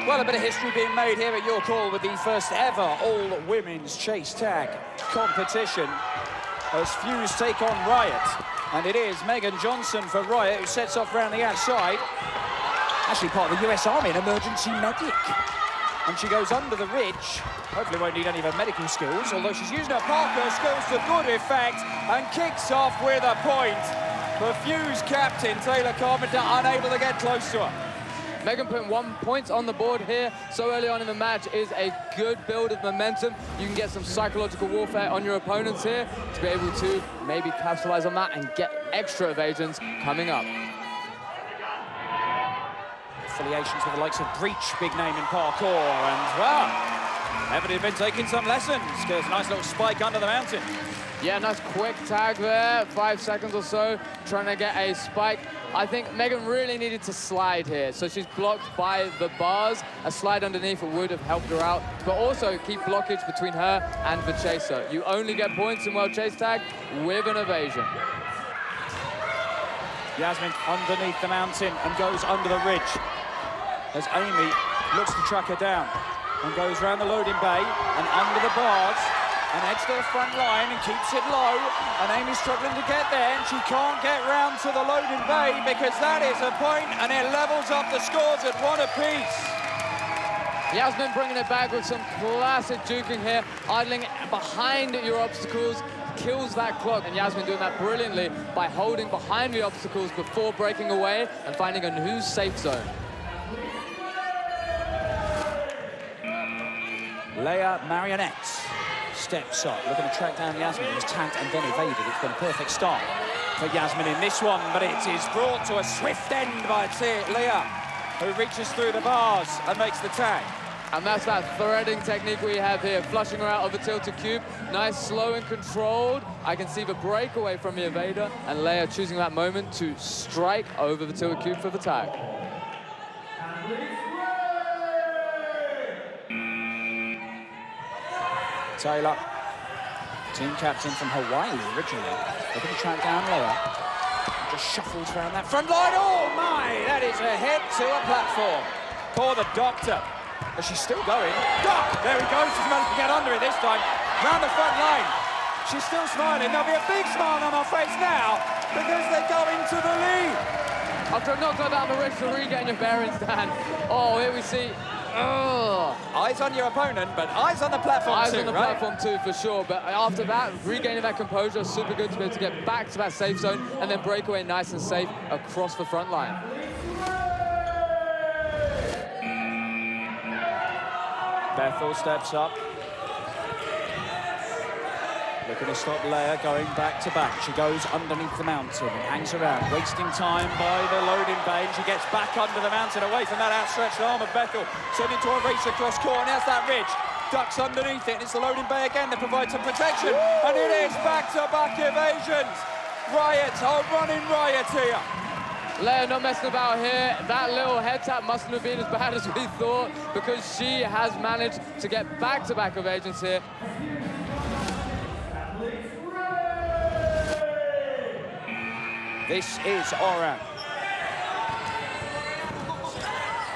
Well, a bit of history being made here at York Hall with the first ever all-women's chase tag competition as Fuse take on Riot. And it is Imogen Johnson for Riot who sets off around the outside. Actually part of the US Army, an emergency medic. And she goes under the ridge. Hopefully won't need any of her medical skills, although she's using her Parker skills to good effect and kicks off with a point. The Fuse captain, Taylor Carpenter, unable to get close to her. Imogen putting 1 point on the board here so early on in the match is a good build of momentum. You can get some psychological warfare on your opponents here to be able to maybe capitalize on that and get extra evasions coming up. Affiliations with the likes of Breach, big name in parkour, and well, evidently been taking some lessons, because nice little spike under the mountain. Yeah, nice quick tag there, 5 seconds or so, trying to get a spike. I think Imogen really needed to slide here, so she's blocked by the bars. A slide underneath would have helped her out, but also keep blockage between her and the chaser. You only get points in World Chase Tag with an evasion. Yasmine underneath the mountain and goes under the ridge as Amy looks to track her down and goes round the loading bay and under the bars and heads to the front line and keeps it low, and Amy's struggling to get there and she can't get round to the loading bay because that is a point and it levels up the scores at 1 apiece. Yasmine bringing it back with some classic juking here, idling behind your obstacles, kills that clock, and Yasmine doing that brilliantly by holding behind the obstacles before breaking away and finding a new safe zone. Léa Marionette steps up, looking to track down Yasmine, who's tagged and then evaded. It's been a perfect start for Yasmine in this one, but it is brought to a swift end by Léa, who reaches through the bars and makes the tag. And that's that threading technique we have here, flushing her out of the tilted cube. Nice, slow and controlled. I can see the breakaway from the evader, and Léa choosing that moment to strike over the tilted cube for the tag. Taylor, team captain from Hawaii originally, looking to track down Léa. Just shuffles around that front line. Oh my, that is a head to a platform for the doctor. But she's still going. There he goes, she's managed to get under it this time. Round the front line. She's still smiling. There'll be a big smile on her face now because they go into the lead. After a knockdown down the ridge to regain your bearings, Dan. Oh, here we see. Oh. Eyes on your opponent, but eyes on the platform eyes too, on the right? platform too, for sure. But after that, regaining that composure, super good to be able to get back to that safe zone and then break away nice and safe across the front line. Bethel steps up. Looking to stop Léa going back to back. She goes underneath the mountain and hangs around, wasting time by the loading bay, and she gets back under the mountain, away from that outstretched arm of Bethel, sending to a race across court, and there's that ridge. Ducks underneath it, and it's the loading bay again that provides some protection, and it is back-to-back evasions. Riot, oh, running Riot here. Léa not messing about here. That little head tap mustn't have been as bad as we thought, because she has managed to get back-to-back evasions here. This is Orane.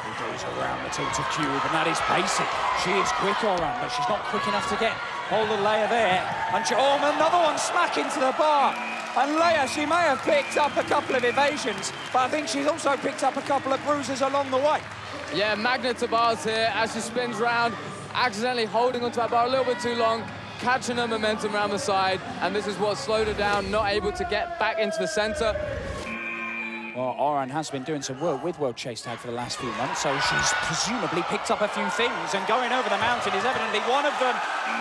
He goes around the tilted cube, and that is basic. She is quick, Orane, but she's not quick enough to get hold of Léa there. And another one smack into the bar. And Léa, she may have picked up a couple of evasions, but I think she's also picked up a couple of bruises along the way. Yeah, magnet to bars here as she spins round, accidentally holding onto that bar a little bit too long, catching her momentum around the side, and this is what slowed her down, not able to get back into the center. Well, Orane has been doing some work with World Chase Tag for the last few months, so she's presumably picked up a few things, and going over the mountain is evidently one of them.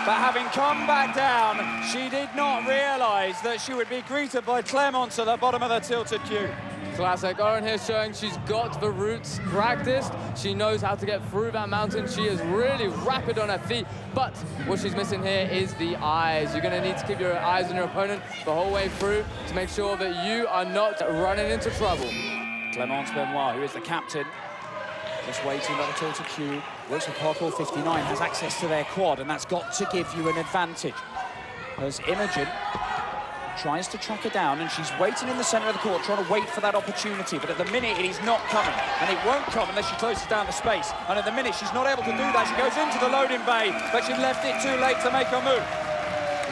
But having come back down, she did not realise that she would be greeted by Clémence at the bottom of the tilted cube. Classic. Orane here showing she's got the routes practiced. She knows how to get through that mountain. She is really rapid on her feet, but what she's missing here is the eyes. You're going to need to keep your eyes on your opponent the whole way through to make sure that you are not running into trouble. Clémence Benoit, who is the captain, just waiting on the tilted cube. Works with Harcourt 59, has access to their quad, and that's got to give you an advantage. As Imogen tries to track her down, and she's waiting in the centre of the court, trying to wait for that opportunity. But at the minute, it is not coming, and it won't come unless she closes down the space. And at the minute, she's not able to do that. She goes into the loading bay, but she left it too late to make her move.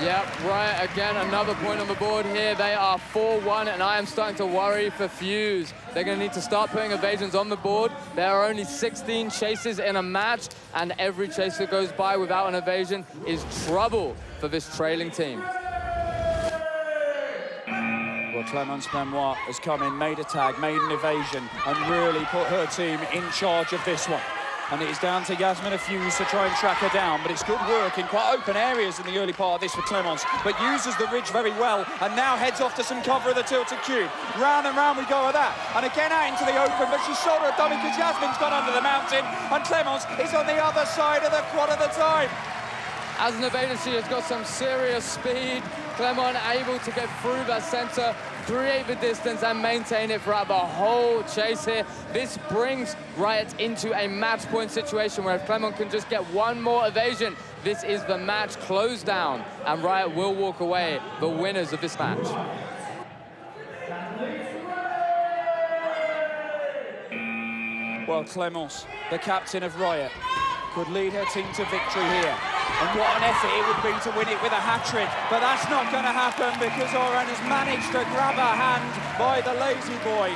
Yeah, Riot again, another point on the board here. They are 4-1, and I am starting to worry for Fuse. They're going to need to start putting evasions on the board. There are only 16 chases in a match, and every chase that goes by without an evasion is trouble for this trailing team. Well, Clémence Benoit has come in, made a tag, made an evasion, and really put her team in charge of this one. And it is down to Yasmine Fuse to try and track her down, but it's good work in quite open areas in the early part of this for Clémence, but uses the ridge very well, and now heads off to some cover of the tilted cube. Round and round we go with that, and again out into the open, but she's shoulder a dummy because Yasmine's gone under the mountain, and Clémence is on the other side of the quad at the time. As an evader, she has got some serious speed. Clémence able to get through that center, create the distance and maintain it throughout the whole chase here. This brings Riot into a match point situation where if Clémence can just get one more evasion, this is the match closed down, and Riot will walk away the winners of this match. Well, Clémence, the captain of Riot, could lead her team to victory here. And what an effort it would be to win it with a hat-trick. But that's not going to happen because Orane has managed to grab her hand by the lazy boy.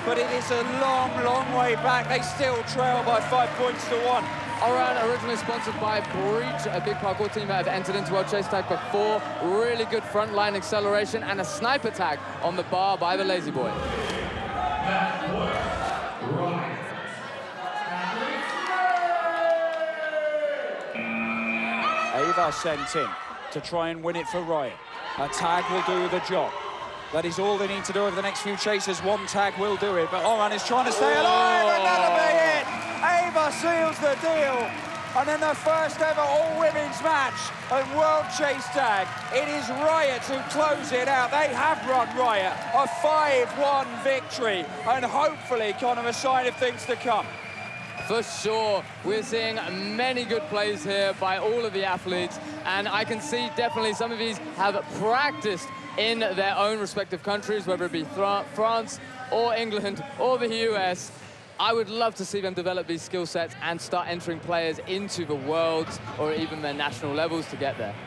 But it is a long, long way back. They still trail by 5 points to 1. Orane, originally sponsored by Breach, a big parkour team that have entered into World Chase Tag before. Really good frontline acceleration and a sniper tag on the bar by the lazy boy. Eva sent in to try and win it for Riot. A tag will do the job. That is all they need to do over the next few chases. One tag will do it, but Orane is trying to stay alive, and that'll be it! Eva seals the deal. And in the first ever all-women's match of World Chase Tag, it is Riot who close it out. They have run Riot a 5-1 victory, and hopefully kind of a sign of things to come. For sure, we're seeing many good plays here by all of the athletes, and I can see definitely some of these have practiced in their own respective countries, whether it be France or England or the US. I would love to see them develop these skill sets and start entering players into the worlds or even their national levels to get there.